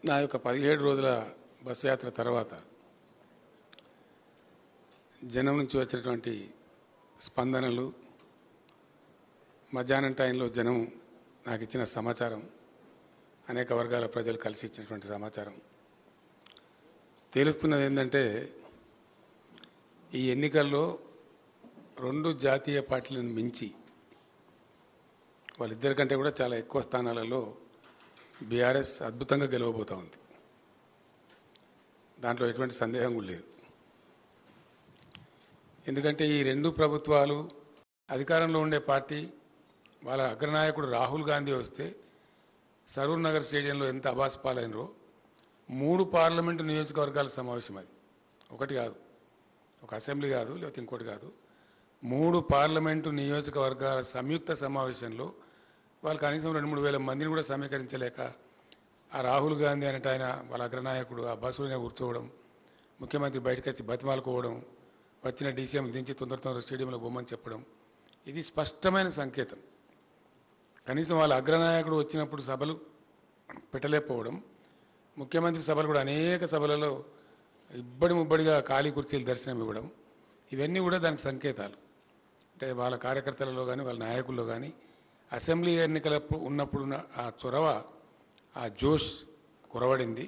నా యొక్క 17 రోజుల బస్సు యాత్ర తర్వాత జనం నుంచి వచ్చినటువంటి స్పందనలు, మధ్యాహ్నం టైంలో జనం నాకు ఇచ్చిన సమాచారం, అనేక వర్గాల ప్రజలు కలిసి ఇచ్చినటువంటి సమాచారం తేలుస్తున్నది ఏంటంటే, ఈ ఎన్నికల్లో 2 జాతీయ పార్టీలను మించి వాళ్ళిద్దరికంటే కూడా చాలా ఎక్కువ స్థానాలలో బీఆర్ఎస్ అద్భుతంగా గెలవబోతా ఉంది. దాంట్లో ఎటువంటి సందేహం కూడా లేదు. ఎందుకంటే ఈ 2 ప్రభుత్వాలు, అధికారంలో ఉండే పార్టీ వాళ్ళ అగ్రనాయకుడు రాహుల్ గాంధీ వస్తే సరూర్ నగర్ స్టేడియంలో ఎంత అబాస్ పాలైనరో, 3 పార్లమెంటు నియోజకవర్గాల సమావేశం అది. ఒకటి కాదు, ఒక అసెంబ్లీ కాదు, లేకపోతే ఇంకోటి కాదు, 3 పార్లమెంటు నియోజకవర్గాల సంయుక్త సమావేశంలో వాళ్ళు కనీసం 2-3 వేల మందిని కూడా సమీకరించలేక ఆ రాహుల్ గాంధీ అనేట ఆయన వాళ్ళ అగ్రనాయకుడు ఆ బస్సులోనే కూర్చోవడం, ముఖ్యమంత్రి బయటకు వచ్చి బతిమాలుకోవడం, వచ్చిన డీసీఎం దించి తొందర స్టేడియంలో బొమ్మని చెప్పడం, ఇది స్పష్టమైన సంకేతం. కనీసం వాళ్ళ అగ్రనాయకుడు వచ్చినప్పుడు సభలు పెట్టలేకపోవడం, ముఖ్యమంత్రి సభలు కూడా అనేక సభలలో ముబ్బడిగా ఖాళీ కుర్చీలు దర్శనం ఇవ్వడం, ఇవన్నీ కూడా దానికి సంకేతాలు. అంటే వాళ్ళ కార్యకర్తలలో కానీ వాళ్ళ నాయకుల్లో కానీ అసెంబ్లీ ఎన్నికలప్పుడు ఉన్నప్పుడున్న ఆ చొరవ, ఆ జోష్ కురవడింది.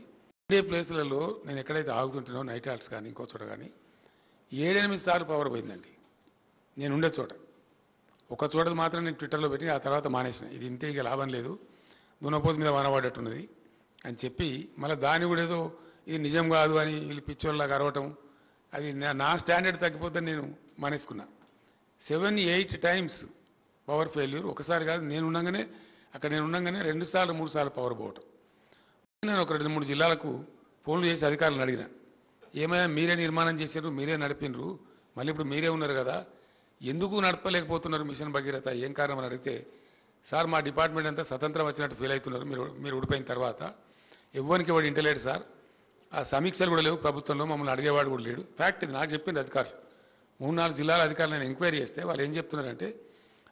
2 ప్లేసులలో నేను ఎక్కడైతే ఆగుతుంటానో, నైట్ హాల్ట్స్ కానీ ఇంకో చోట కానీ 7-8 సార్లు పవర్ పోయిందండి. నేను ఉండే చోట ఒక చోట మాత్రం నేను ట్విట్టర్లో పెట్టి ఆ తర్వాత మానేసిన. ఇది ఇంతే, ఇక లాభం లేదు, దున్నపోతు మీద వానబడ్డట్టున్నది అని చెప్పి, మళ్ళీ దాన్ని కూడా ఏదో ఇది నిజం కాదు అని వీళ్ళు పిచ్చోళ్ళలాగా అరవటం, అది నా స్టాండర్డ్ తగ్గిపోతే నేను మానేసుకున్నా. 7-8 టైమ్స్ పవర్ ఫెయిల్యూర్. ఒకసారి కాదు, నేను ఉండగానే 2 సార్లు 3 సార్లు పవర్ పోవటం. నేను ఒక 2-3 జిల్లాలకు ఫోన్లు చేసి అధికారులను అడిగిన, ఏమైనా మీరే నిర్మాణం చేశారు, మీరే నడిపినరు, మళ్ళీ ఇప్పుడు మీరే ఉన్నారు కదా, ఎందుకు నడపలేకపోతున్నారు మిషన్ భగీరథ, ఏం కారణం అని అడిగితే, సార్ మా డిపార్ట్మెంట్ అంతా స్వతంత్రం వచ్చినట్టు ఫీల్ అవుతున్నారు మీరు ఊడిపోయిన తర్వాత, ఎవ్వరికి వాడు ఇంటలేడు సార్, ఆ సమీక్షలు కూడా లేవు ప్రభుత్వంలో, మమ్మల్ని అడిగేవాడు కూడా లేడు. ఫ్యాక్ట్ ఇది, నాకు చెప్పింది అధికారులు. 3-4 జిల్లాల అధికారులు నేను ఎంక్వైరీ చేస్తే వాళ్ళు ఏం చెప్తున్నారంటే,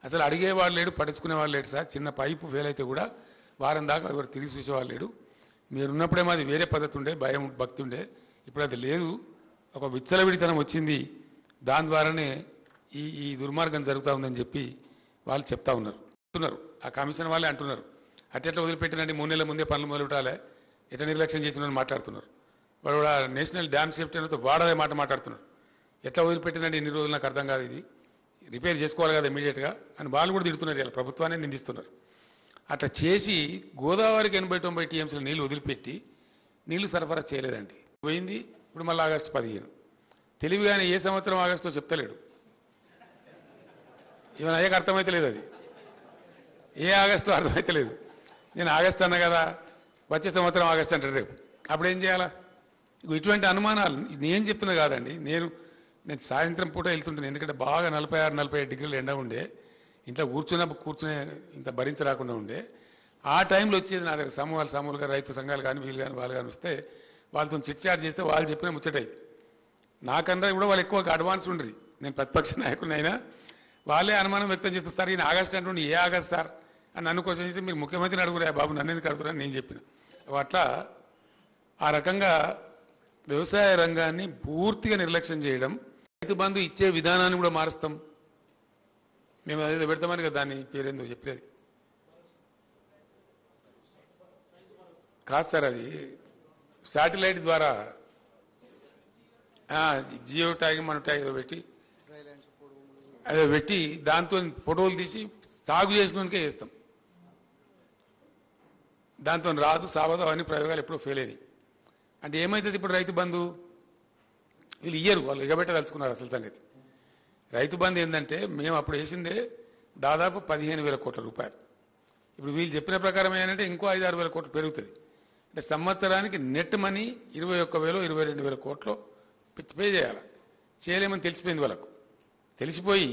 అసలు అడిగేవాడు లేడు, పట్టించుకునేవాళ్ళు లేడు సార్, చిన్న పైపు ఫెయిల్ అయితే కూడా వారం దాకా ఎవరు తిరిగి చూసేవాళ్ళు లేడు, మీరున్నప్పుడేమో అది వేరే పద్ధతి ఉండే, భయం భక్తి ఉండే, ఇప్పుడు అది లేదు, ఒక విచ్చలవిడితనం వచ్చింది, దాని ద్వారానే ఈ దుర్మార్గం జరుగుతూ ఉందని చెప్పి వాళ్ళు చెప్తా ఉన్నారు. ఆ కమిషన్ వాళ్ళే అంటున్నారు, అట్టెట్లా వదిలిపెట్టినండి, 3 నెలల ముందే పనులు మొదలుపెట్టాలి, ఎట్లా నిర్లక్ష్యం చేసిన మాట్లాడుతున్నారు. వాడు కూడా నేషనల్ డ్యామ్ సేఫ్టీ అనేది వాడదే మాట్లాడుతున్నారు. ఎట్లా వదిలిపెట్టినండి ఇన్ని రోజులు, నాకు అర్థం కాదు, ఇది రిపేర్ చేసుకోవాలి కదా ఇమీడియట్గా అని వాళ్ళు కూడా తిడుతున్నారు, ఇలా ప్రభుత్వాన్ని నిందిస్తున్నారు. అట్లా చేసి గోదావరికి 80-90 టీఎంసీల నీళ్లు వదిలిపెట్టి నీళ్లు సరఫరా చేయలేదండి. పోయింది. ఇప్పుడు మళ్ళీ ఆగస్టు 15. తెలివిగానే ఏ సంవత్సరం ఆగస్టులో చెప్తలేడు, ఈవెన్ అయ్యాక అర్థమైతే లేదు, అది ఏ ఆగస్టు అర్థమైతే లేదు. నేను ఆగస్టు అన్నా కదా, వచ్చే సంవత్సరం ఆగస్టు అంటాడు రేపు, అప్పుడు ఏం చేయాలా? ఇటువంటి అనుమానాలు నేను చెప్తున్నా కాదండి, నేను సాయంత్రం పూట వెళ్తుంటాను, ఎందుకంటే బాగా 46-47 డిగ్రీలు ఎండ ఉండే, ఇంట్లో కూర్చునే ఇంత భరించరాకుండా ఉండే, ఆ టైంలో వచ్చేది నా దగ్గర సమూహాలుగా రైతు సంఘాలు కానీ వీళ్ళు కానీ వాళ్ళు కానీ వస్తే వాళ్ళతో చిట్చాట్ చేస్తే వాళ్ళు చెప్పిన ముచ్చటాయి. నాకన్నా కూడా వాళ్ళు ఎక్కువ అడ్వాన్స్ ఉండరు. నేను ప్రతిపక్ష నాయకుడినైనా వాళ్ళే అనుమానం వ్యక్తం చేస్తారు, ఈయన ఆగస్టు అంటుండే, ఏ ఆగస్టు సార్ అని నన్ను క్వశ్చన్ చేస్తే, మీరు ముఖ్యమంత్రిని అడుగురా బాబు, నన్ను ఎందుకు అడుగుతారని నేను చెప్పిన. అట్లా ఆ రకంగా వ్యవసాయ రంగాన్ని పూర్తిగా నిర్లక్ష్యం చేయడం, రైతు బంధు ఇచ్చే విధానాన్ని కూడా మారుస్తాం, మేము అదేదో పెడతామని కదా, దాన్ని పేరేందో చెప్పలేదు కాదు సార్, అది శాటిలైట్ ద్వారా జియో ట్యాగ్ మన ట్యాగ్ ఏదో పెట్టి దాంతో ఫోటోలు తీసి సాగు చేసినకే చేస్తాం. దాంతో రాదు సావదు అవన్నీ ప్రయోగాలు ఎప్పుడూ ఫెయిల్ అయ్యాయి. అంటే ఏమవుతుంది ఇప్పుడు రైతు బంధు, వీళ్ళు ఇయ్యరు, వాళ్ళు ఎగబెట్టదలుచుకున్నారు. అసలు సంగతి రైతు బంధు ఏంటంటే, మేము అప్పుడు వేసిందే దాదాపు 15,000 కోట్ల రూపాయలు. ఇప్పుడు వీళ్ళు చెప్పిన ప్రకారం ఏంటంటే ఇంకో 5-6 వేల కోట్లు పెరుగుతుంది. అంటే సంవత్సరానికి నెట్ మనీ 21,000-22,000 కోట్లు పే చేయాలి. చేయలేమని తెలిసిపోయింది వాళ్ళకు. తెలిసిపోయి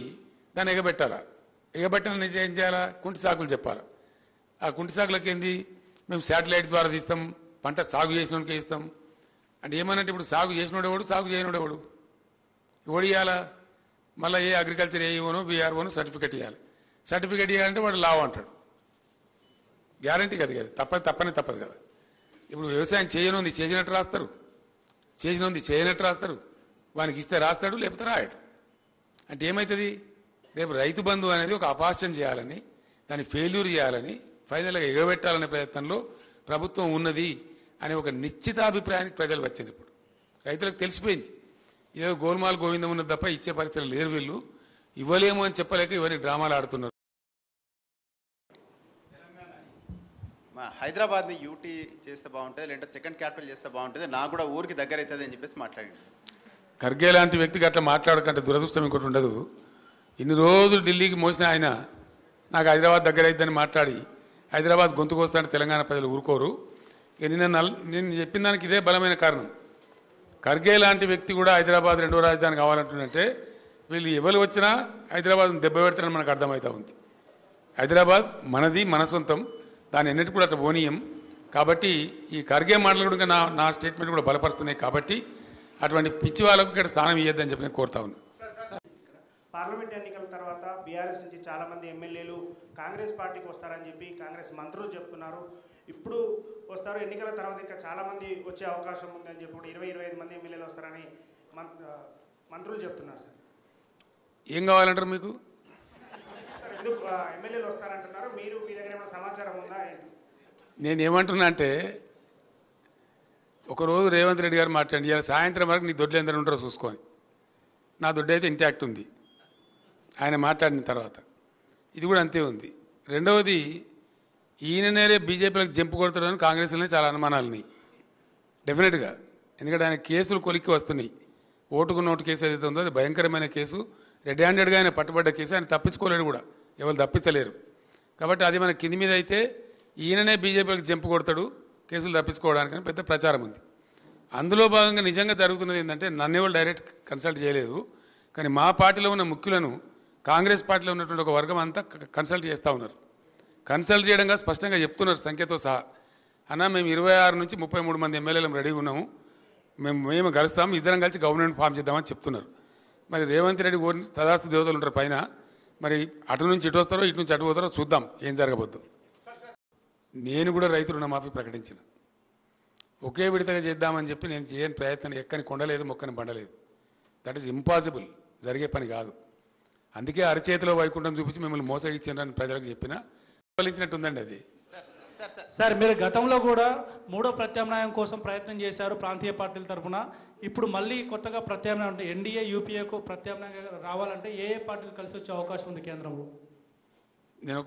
దాన్ని ఎగబెట్టాలా. ఎగబెట్టాలని ఏం చేయాలా? కుంటి సాకులు చెప్పాలా. ఆ కుంటి సాకులకి ఏంది, మేము శాటిలైట్ ద్వారా తీస్తాం, పంట సాగు చేసినోడికే ఇస్తాం అంటే ఏమనంటే, ఇప్పుడు సాగు చేసినోడెవడు, సాగు చేయనోడెవడు, ఎవడు ఇవ్వాలా? మళ్ళీ ఏ అగ్రికల్చర్ ఏఈఓనో బీఆర్ఓనో సర్టిఫికెట్ ఇవ్వాలి. సర్టిఫికెట్ ఇవ్వాలంటే వాడు లావు అంటాడు. గ్యారంటీ కదా, తప్పని తప్పదు కదా. ఇప్పుడు వ్యవసాయం చేయనుంది చేసినట్టు రాస్తారు, చేసినది చేయనట్టు రాస్తారు. వానికి ఇస్తే రాస్తాడు, లేకపోతే రాయడు. అంటే ఏమవుతుంది? రేపు రైతు బంధు అనేది ఒక అపాస్యం చేయాలని, దాన్ని ఫెయిల్యూర్ చేయాలని, ఫైనల్గా ఎగబెట్టాలనే ప్రయత్నంలో ప్రభుత్వం ఉన్నది అనే ఒక నిశ్చితాభిప్రాయానికి ప్రజలు వచ్చింది. ఇప్పుడు రైతులకు తెలిసిపోయింది, ఏదో గోల్మాల్ గోవిందం ఉన్నది తప్ప ఇచ్చే పరిస్థితులు లేరు, వీళ్ళు ఇవ్వలేము అని చెప్పలేక ఇవన్నీ డ్రామాలు ఆడుతున్నారు. హైదరాబాద్ని యూటీ చేస్తే బాగుంటుంది, లేదంటే సెకండ్ క్యాపిటల్ చేస్తే బాగుంటుంది, నాకు కూడా ఊరికి దగ్గర అవుతుంది అని చెప్పేసి మాట్లాడింది. ఖర్గే లాంటి వ్యక్తికి అట్లా మాట్లాడకంటే దురదృష్టం ఇంకోటి ఉండదు. ఇన్ని రోజులు ఢిల్లీకి మోసిన ఆయన నాకు హైదరాబాద్ దగ్గర అయిద్దని మాట్లాడి హైదరాబాద్ గొంతుకొస్తానని తెలంగాణ ప్రజలు ఊరుకోరు. నేను చెప్పిన దానికి ఇదే బలమైన కారణం. ఖర్గే లాంటి వ్యక్తి కూడా హైదరాబాద్ రెండో రాజధాని కావాలంటుందంటే వీళ్ళు ఎవరు వచ్చినా హైదరాబాద్ దెబ్బ పెడతారని మనకు అర్థమవుతా ఉంది. హైదరాబాద్ మనది, మన సొంతం, దాన్ని ఎన్నిటి కూడా అట్లా పోనీయం. కాబట్టి ఈ ఖర్గే మాటలు కూడా నా స్టేట్మెంట్ కూడా బలపరుస్తున్నాయి. కాబట్టి అటువంటి పిచ్చి వాళ్ళకు ఇక్కడ స్థానం ఇవ్వద్దని చెప్పి నేను కోరుతా ఉన్నా. పార్లమెంట్ ఎన్నికల తర్వాత బీఆర్ఎస్ నుంచి చాలా మంది ఎమ్మెల్యేలు కాంగ్రెస్ పార్టీకి వస్తారని చెప్పి కాంగ్రెస్ మంత్రులు చెప్తున్నారు. ఇప్పుడు వస్తారు, ఎన్నికల తర్వాత ఇంకా చాలా మంది వచ్చే అవకాశం ఉంది అని చెప్పి 20-25 మంది ఎమ్మెల్యేలు వస్తారని మంత్రులు చెప్తున్నారు. సార్ ఏం కావాలంటారు మీకు? ఎందుకు ఎమ్మెల్యేలు వస్తారంటున్నారు? మీరు మీ దగ్గర ఏమైనా సమాచారం ఉందా? నేనేమంటున్నా అంటే, ఒకరోజు రేవంత్ రెడ్డి గారు మాట్లాడి ఇవాళ సాయంత్రం వరకు నీ దొడ్లు ఎందరు ఉంటారో చూసుకొని, నా దొడ్డు అయితే ఇంటాక్ట్ ఉంది ఆయన మాట్లాడిన తర్వాత. ఇది కూడా అంతే ఉంది. రెండవది, ఈయననే బీజేపీలకు జంపు కొడుతున్నారని కాంగ్రెస్లోనే చాలా అనుమానాలున్నాయి డెఫినెట్గా. ఎందుకంటే ఆయన కేసులు కొలిక్కి వస్తున్నాయి. ఓటుకు నోటు కేసు ఏదైతే ఉందో అది భయంకరమైన కేసు, రెడ్ హ్యాండెడ్గా ఆయన పట్టుబడ్డ కేసు. ఆయన తప్పించుకోలేడు కూడా, ఎవరు తప్పించలేరు. కాబట్టి అది మన కింది మీద అయితే ఈయననే బీజేపీలకు జంపు కొడతాడు కేసులు తప్పించుకోవడానికని పెద్ద ప్రచారం ఉంది. అందులో భాగంగా నిజంగా జరుగుతున్నది ఏంటంటే, నన్ను ఎవరు డైరెక్ట్ కన్సల్ట్ చేయలేదు, కానీ మా పార్టీలో ఉన్న ముఖ్యులను కాంగ్రెస్ పార్టీలో ఉన్నటువంటి ఒక వర్గం అంతా కన్సల్ట్ చేస్తూ ఉన్నారు. కన్సల్ట్ చేయడంగా స్పష్టంగా చెప్తున్నారు సంఖ్యతో సహా, అన్న మేము 26 నుంచి 33 మంది ఎమ్మెల్యేలు రెడీగా ఉన్నాము, మేము కలుస్తాము, ఇద్దరం కలిసి గవర్నమెంట్ ఫామ్ చేద్దామని చెప్తున్నారు. మరి రేవంత్ రెడ్డి తదాస్తు దేవతలు ఉంటారు పైన, మరి అటు నుంచి ఇటు వస్తారో ఇటు నుంచి అటు పోతారో చూద్దాం ఏం జరగబోద్దు. నేను కూడా రైతు రుణమాఫీ ప్రకటించిన, ఒకే విడతగా చేద్దామని చెప్పి నేను చేయని ప్రయత్నం ఎక్కని కొండలేదు, మొక్కని బండలేదు. దట్ ఈస్ ఇంపాసిబుల్, జరిగే పని కాదు. అందుకే అరచేతిలో వైకుంఠం చూపించి మిమ్మల్ని మోసగించారని ప్రజలకు చెప్పినా ఫలించినట్టుందండి అది. సార్, మీరు గతంలో కూడా మూడో ప్రత్యామ్నాయం కోసం ప్రయత్నం చేశారు ప్రాంతీయ పార్టీల తరఫున. ఇప్పుడు మళ్ళీ కొత్తగా ప్రత్యామ్నాయం అంటే ఎన్డీఏ యూపీఏకు ప్రత్యామ్నాయంగా రావాలంటే ఏ పార్టీలు కలిసి వచ్చే అవకాశం ఉంది కేంద్రంలో?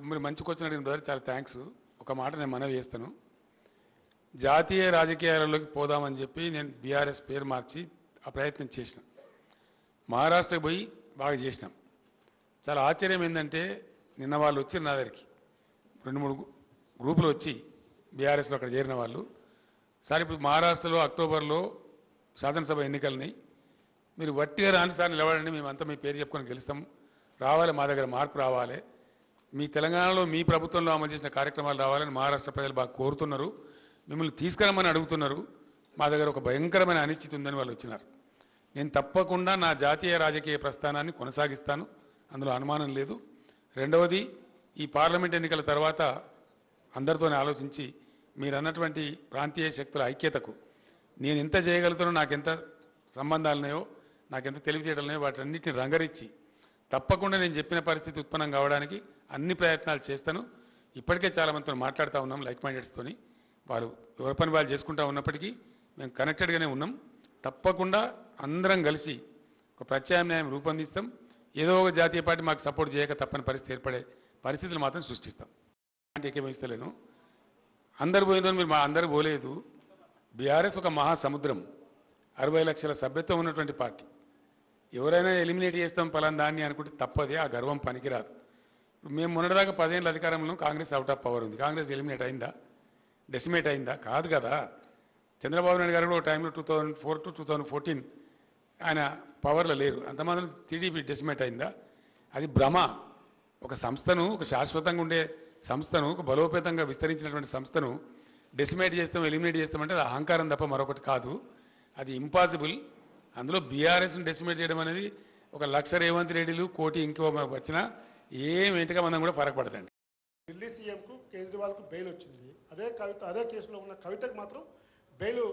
మీరు మంచి క్వశ్చన్ అడిగిన బ్రదర్, చాలా థ్యాంక్స్. ఒక మాట నేను మనవి చేస్తాను. జాతీయ రాజకీయాలలోకి పోదామని చెప్పి నేను బీఆర్ఎస్ పేరు మార్చి ఆ ప్రయత్నం చేసిన, మహారాష్ట్రకి పోయి బాగా చేసినాం. చాలా ఆశ్చర్యం ఏంటంటే, నిన్న వాళ్ళు వచ్చి నా దగ్గరికి 2-3 గ్రూపులు వచ్చి బీఆర్ఎస్లో అక్కడ చేరిన వాళ్ళు, సార్ ఇప్పుడు మహారాష్ట్రలో అక్టోబర్లో శాసనసభ ఎన్నికలని మీరు వట్టిగా రాని సార్ నిలబడండి, మేమంతా మీ పేరు చెప్పుకొని గెలుస్తాం, రావాలి, మా దగ్గర మార్పు రావాలి, మీ తెలంగాణలో మీ ప్రభుత్వంలో అమలు చేసిన కార్యక్రమాలు రావాలని మహారాష్ట్ర ప్రజలు బాగా కోరుతున్నారు, మిమ్మల్ని తీసుకురమ్మని అడుగుతున్నారు, మా దగ్గర ఒక భయంకరమైన అనిశ్చితి ఉందని వాళ్ళు వచ్చినారు. నేను తప్పకుండా నా జాతీయ రాజకీయ ప్రస్థానాన్ని కొనసాగిస్తాను, అందులో అనుమానం లేదు. రెండవది, ఈ పార్లమెంట్ ఎన్నికల తర్వాత అందరితోనే ఆలోచించి మీరు అన్నటువంటి ప్రాంతీయ శక్తుల ఐక్యతకు నేను ఎంత చేయగలుగుతానో, నాకెంత సంబంధాలున్నాయో, నాకెంత తెలివితేటలున్నాయో వాటన్నిటిని రంగరించి తప్పకుండా నేను చెప్పిన పరిస్థితి ఉత్పన్నం కావడానికి అన్ని ప్రయత్నాలు చేస్తాను. ఇప్పటికే చాలా మందితో మాట్లాడుతూ ఉన్నాం, లైక్ మైండెడ్స్తోని. వాళ్ళు ఎవరి పని వాళ్ళు చేసుకుంటూ ఉన్నప్పటికీ మేము కనెక్టెడ్గానే ఉన్నాం. తప్పకుండా అందరం కలిసి ఒక ప్రత్యామ్నాయం రూపొందిస్తాం. ఏదో ఒక జాతీయ పార్టీ మాకు సపోర్ట్ చేయక తప్పని పరిస్థితి ఏర్పడే పరిస్థితులు మాత్రం సృష్టిస్తాం. అంటే ఏకేమిస్తలేను, అందరు పోయిన మీరు మా అందరూ పోలేదు. బీఆర్ఎస్ ఒక మహాసముద్రం, 60 లక్షల సభ్యత్వం ఉన్నటువంటి పార్టీ. ఎవరైనా ఎలిమినేట్ చేస్తాం పలానా దాన్ని అనుకుంటే తప్పదే, ఆ గర్వం పనికిరాదు. మేము మొన్నటిదాకా 10 ఏళ్ళ అధికారంలో కాంగ్రెస్ అవుట్ ఆఫ్ పవర్ ఉంది. కాంగ్రెస్ ఎలిమినేట్ అయిందా? డెసిమేట్ అయిందా? కాదు కదా. చంద్రబాబు నాయుడు గారు కూడా ఒక టైంలో 2004 to 2014 ఆయన పవర్లో లేరు, అంతమాత్రం టీడీపీ డెసిమేట్ అయిందా? అది భ్రమ. ఒక సంస్థను, ఒక శాశ్వతంగా ఉండే సంస్థను, ఒక బలోపేతంగా విస్తరించినటువంటి సంస్థను డెసిమేట్ చేస్తాం, ఎలిమినేట్ చేస్తామంటే అది అహంకారం తప్ప మరొకటి కాదు. అది ఇంపాసిబుల్. అందులో బీఆర్ఎస్ను డెసిమేట్ చేయడం అనేది ఒక 1,00,000 రేవంత్ రెడ్డిలు, 1 కోటి ఇంకో వచ్చినా ఏం ఎంతగా మనం కూడా ఫరక పడదండి. ఢిల్లీ సీఎంకు కేజ్రీవాల్కు బెయిల్ వచ్చింది, అదే కేసులో ఉన్న కవితకు మాత్రం బెయిల్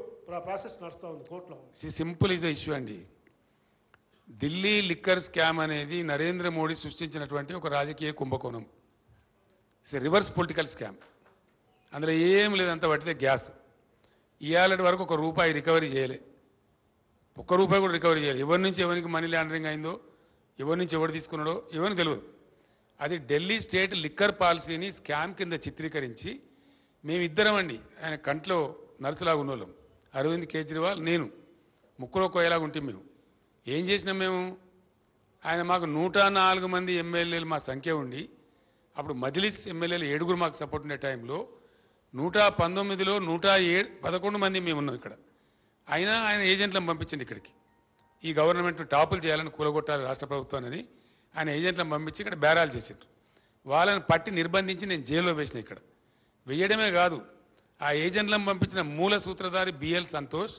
ప్రాసెస్ నడుస్తూ ఉంది కోర్టులో. సింపుల్ ఇస్ ద ఇష్యూ అండి. ఢిల్లీ లిక్కర్ స్కామ్ అనేది నరేంద్ర మోడీ సృష్టించినటువంటి ఒక రాజకీయ కుంభకోణం. It's reverse political scam. అందులో ఏం లేదంత పట్టితే గ్యాస్. ఇవాళ వరకు ఒక రూపాయి రికవరీ చేయలే, ఒక్క రూపాయి కూడా రికవరీ చేయాలి. ఎవరి నుంచి ఎవరికి మనీ లాండరింగ్ అయిందో, ఎవరి నుంచి ఎవరు తీసుకున్నాడో ఎవరికి తెలియదు. అది ఢిల్లీ స్టేట్ లిక్కర్ పాలసీని స్కామ్ కింద చిత్రీకరించి మేమిద్దరం అండి, ఆయన కంట్లో నర్సులాగా ఉన్నోళ్ళం, అరవింద్ కేజ్రీవాల్, నేను, ముక్కులో కోయలాగా ఉంటాం. మేము ఏం చేసినాం? మేము ఆయన మాకు 104 మంది ఎమ్మెల్యేలు మా సంఖ్య ఉండి, అప్పుడు మజ్లిస్ ఎమ్మెల్యేలు 7 మాకు సపోర్ట్ ఉండే టైంలో 119లో 111 మంది మేము ఉన్నాం ఇక్కడ. అయినా ఆయన ఏజెంట్లను పంపించండి ఇక్కడికి, ఈ గవర్నమెంట్ టాపులు చేయాలని కూలగొట్టాలి రాష్ట్ర ప్రభుత్వం అనేది ఆయన ఏజెంట్లను పంపించి ఇక్కడ బేరాలు చేశారు. వాళ్ళని పట్టి నిర్బంధించి నేను జైల్లో వేసిన. ఇక్కడ వేయడమే కాదు, ఆ ఏజెంట్లను పంపించిన మూల సూత్రధారి బిఎల్ సంతోష్,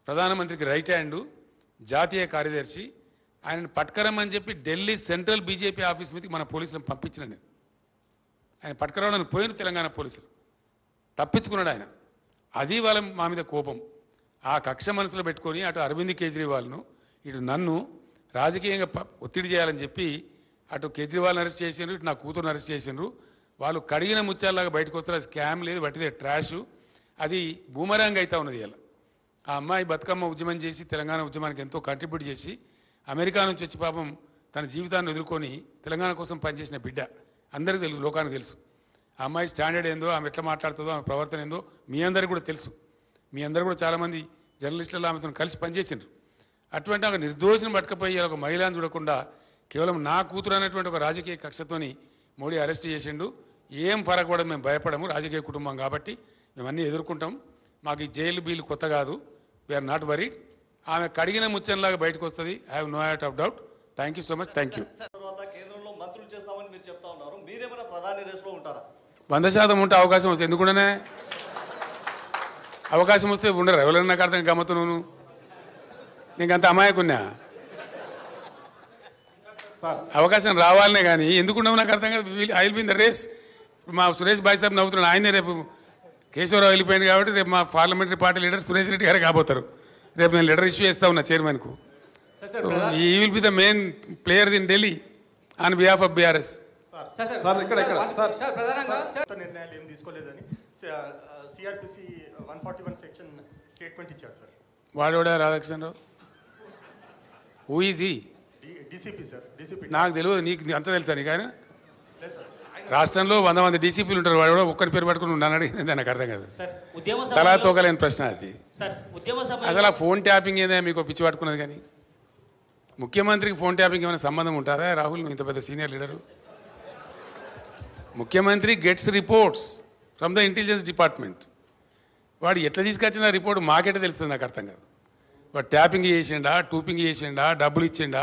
ప్రధానమంత్రికి రైట్ హ్యాండ్, జాతీయ కార్యదర్శి, ఆయనను పట్టుకరమని చెప్పి ఢిల్లీ సెంట్రల్ బీజేపీ ఆఫీస్ మీదకి మన పోలీసులను పంపించిన నేను. ఆయన పట్టుకరావడానికి పోయిన తెలంగాణ పోలీసులు, తప్పించుకున్నాడు ఆయన. అది వాళ్ళ మా మీద కోపం. ఆ కక్ష మనసులో పెట్టుకొని అటు అరవింద్ కేజ్రీవాల్ను ఇటు నన్ను రాజకీయంగా ఒత్తిడి చేయాలని చెప్పి అటు కేజ్రీవాల్ని అరెస్ట్ చేసిండ్రు, ఇటు నా కూతురుని అరెస్ట్ చేసిండ్రు. వాళ్ళు కడిగిన ముత్యాలలాగా బయటకు వస్తారు. స్కామ్ లేదు, బట్టిదే ట్రాష్. అది బూమరాంగ్ అవుతా ఉన్నది. ఇలా ఆ అమ్మాయి బతుకమ్మ ఉద్యమం చేసి తెలంగాణ ఉద్యమానికి ఎంతో కంట్రిబ్యూట్ చేసి అమెరికా నుంచి వచ్చి పాపం తన జీవితాన్ని ఎదుర్కొని తెలంగాణ కోసం పనిచేసిన బిడ్డ. అందరికీ తెలుసు, లోకానికి తెలుసు. ఆ అమ్మాయి స్టాండర్డ్ ఏందో, ఆమె ఎట్లా మాట్లాడుతుందో, ఆమె ప్రవర్తన ఏందో మీ అందరికీ కూడా తెలుసు. మీ అందరూ కూడా చాలామంది జర్నలిస్టులు ఆమెతో కలిసి పనిచేసిండ్రు. అటువంటి ఒక నిర్దోషిని పట్టుకపోయి ఒక మహిళను చూడకుండా కేవలం నా కూతురు అనేటువంటి ఒక రాజకీయ కక్షతోని మోడీ అరెస్ట్ చేసిండు. ఏం పడకూడదు, మేము భయపడము, రాజకీయ కుటుంబం కాబట్టి మేమన్నీ ఎదుర్కొంటాం. మాకు ఈ జైలు బీలు కొత్త కాదు, వీఆర్ నాట్ వరీడ్. ఆమె కడిగిన ముత్యంలాగా బయటకు వస్తుంది. I have no out of doubt. Thank you so much. Thank you. తర్వాత కేంద్రంలో మంత్రులు చేస్తామని మీరు చెప్తా ఉన్నారు, మీరేమైనా ప్రధాని రేసులో ఉంటారా? 100% ఉంటే అవకాశం వస్తుంది. ఎందుకుండానే అవకాశం వస్తే ఉండరు. ఎవరైనా నాకు అర్థం గమ్మత్తు, నువ్వు నీకు అంత అమాయకున్నా. అవకాశం రావాలనే కానీ ఎందుకుండవు నాకు అర్థం కాదు. I will be in the race. మా సురేష్ భాయ్ సాబ్ నవ్వుతున్నాడు. ఆయనే రేపు కేశవరావు వెళ్ళిపోయింది కాబట్టి రేపు మా parliamentary party leader Suresh Reddy గారు కాబోతారు. రేపు నేను లెటర్ ఇష్యూ చేస్తా ఉన్నా చైర్మన్కు. He will be the main player in Delhi on behalf of BRS. నిర్ణయాలు ఏం తీసుకోలేదని సిఆర్పిసి 141 సెక్షన్ స్టేట్మెంట్ ఇచ్చారు sir. Vadoda Radhakrishnarao? Who is he? DCP sir. DCP నాకు తెలియదు, నీకు అంత తెలుసా? నీకు ఆయన రాష్ట్రంలో 100 మంది డీసీపీలు ఉంటారు. వాడు కూడా ఒక్కరి పేరు పట్టుకుని నన్ను అడిగింది, నాకు అర్థం కాదు. తలా తోకలేని ప్రశ్న అది. అసలు ఆ ఫోన్ ట్యాపింగ్ ఏదైనా మీకు పిచ్చి పట్టుకున్నది. కానీ ముఖ్యమంత్రికి ఫోన్ ట్యాపింగ్ ఏమైనా సంబంధం ఉంటారా? రాహుల్, నువ్వు ఇంత పెద్ద సీనియర్ లీడరు. ముఖ్యమంత్రి gets reports from the intelligence department. వాడు ఎట్లా తీసుకొచ్చిన రిపోర్ట్ మాకెట్లా తెలుస్తుంది? నాకు అర్థం కాదు. వాడు ట్యాపింగ్ చేసిండా, టూపింగ్ చేసిండా, డబ్బులు ఇచ్చిండా,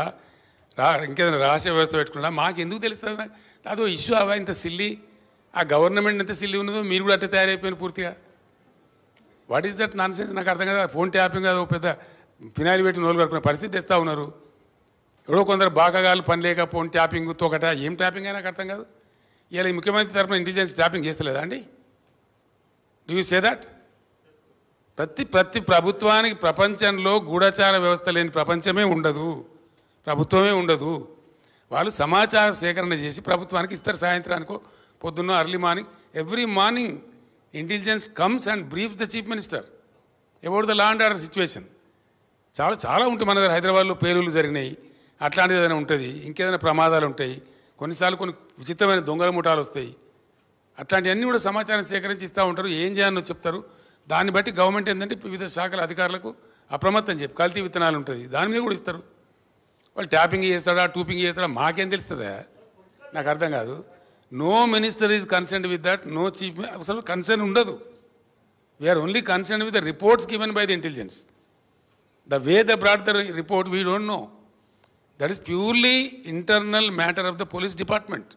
ఇంకేదైనా రహస్య వ్యవస్థ పెట్టుకున్నా మాకు ఎందుకు తెలుస్తుంది? అదో ఇష్యూ అవా ఇంత సిల్లీ? ఆ గవర్నమెంట్ ఎంత సిల్లీ ఉన్నదో మీరు కూడా అట్లా తయారైపోయిన పూర్తిగా. What is that non sense? నాకు అర్థం కదా. ఫోన్ ట్యాపింగ్ అది పెద్ద ఫినాయిల్ పెట్టి నోలు కడుకునే పరిస్థితి తెస్తూ ఉన్నారు. ఎవడో కొందరు బాగాగాలు పని లేక ఫోన్ ట్యాపింగ్ తోకట ఏం ట్యాపింగ్ అయినా నాకు అర్థం కాదు. ఇలా ఈ ముఖ్యమంత్రి తరఫున ఇంటెలిజెన్స్ ట్యాపింగ్ చేస్తలేదా అండి? Do you say that? ప్రతి ప్రభుత్వానికి ప్రపంచంలో గూఢచార వ్యవస్థ లేని ప్రపంచమే ఉండదు, ప్రభుత్వమే ఉండదు. వాళ్ళు సమాచార సేకరణ చేసి ప్రభుత్వానికి ఇస్తారు. సాయంత్రానికో పొద్దున్న early morning, every morning intelligence comes and briefs the chief minister about the law and order situation. చాలా ఉంటాయి మన దగ్గర. హైదరాబాద్లో పేలుళ్ళు జరిగినాయి, అట్లాంటిది ఏదైనా ఉంటుంది, ఇంకేదైనా ప్రమాదాలు ఉంటాయి, కొన్నిసార్లు కొన్ని విచిత్రమైన దొంగల ముఠాలు వస్తాయి. అట్లాంటివన్నీ కూడా సమాచారం సేకరించి ఇస్తూ ఉంటారు. ఏం చేయాలో చెప్తారు. దాన్ని బట్టి గవర్నమెంట్ ఏంటంటే వివిధ శాఖల అధికారులకు అప్రమత్తం చెప్పి కల్తీ విత్తనాలు ఉంటుంది, దాని మీద కూడా ఇస్తారు. వాళ్ళు ట్యాపింగ్ చేస్తాడా, టూపింగ్ చేస్తాడా మాకేం తెలుస్తుందా? నాకు అర్థం కాదు. No minister is concerned with that, no chief. అసలు కన్సర్న్ ఉండదు. We are only concerned with the reports given by the intelligence. The way the brought the report we don't know. That is purely internal matter of the police department.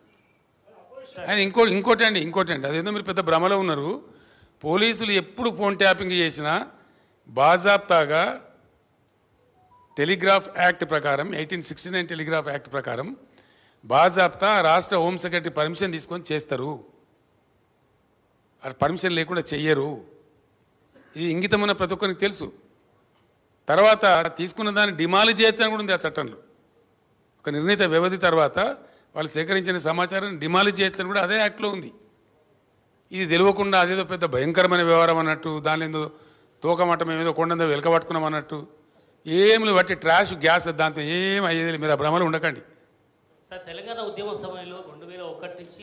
And ఇంకోటి అండి, అదేందో మీరు పెద్ద భ్రమలో ఉన్నారు. పోలీసులు ఎప్పుడు ఫోన్ ట్యాపింగ్ చేసినా బాజాప్తాగా టెలిగ్రాఫ్ యాక్ట్ ప్రకారం, 1869 టెలిగ్రాఫ్ యాక్ట్ ప్రకారం బాజాప్తా రాష్ట్ర హోమ్ సెక్రటరీ పర్మిషన్ తీసుకొని చేస్తారు. పర్మిషన్ లేకుండా చెయ్యరు. ఇది ఇంగితమైన ప్రతి ఒక్కరికి తెలుసు. తర్వాత తీసుకున్న దాన్ని డిమాలిజ్ చేయొచ్చని కూడా ఉంది ఆ చట్టంలో. ఒక నిర్ణీత వ్యవధి తర్వాత వాళ్ళు సేకరించిన సమాచారాన్ని డిమాలిజ్ చేయొచ్చని కూడా అదే యాక్ట్లో ఉంది. ఇది తెలియకుండా అదేదో పెద్ద భయంకరమైన వ్యవహారం అన్నట్టు, దాని ఏదో తోకమట్టం ఏదో కొండందో వెలకబట్టుకున్నాం అన్నట్టు ఏమి బట్టి ట్రాష్ గ్యాస్ దాంతో ఏం అయ్యేది. మీరు ఆ భ్రమలో ఉండకండి. సార్ తెలంగాణ ఉద్యమ సమయంలో 2001 నుంచి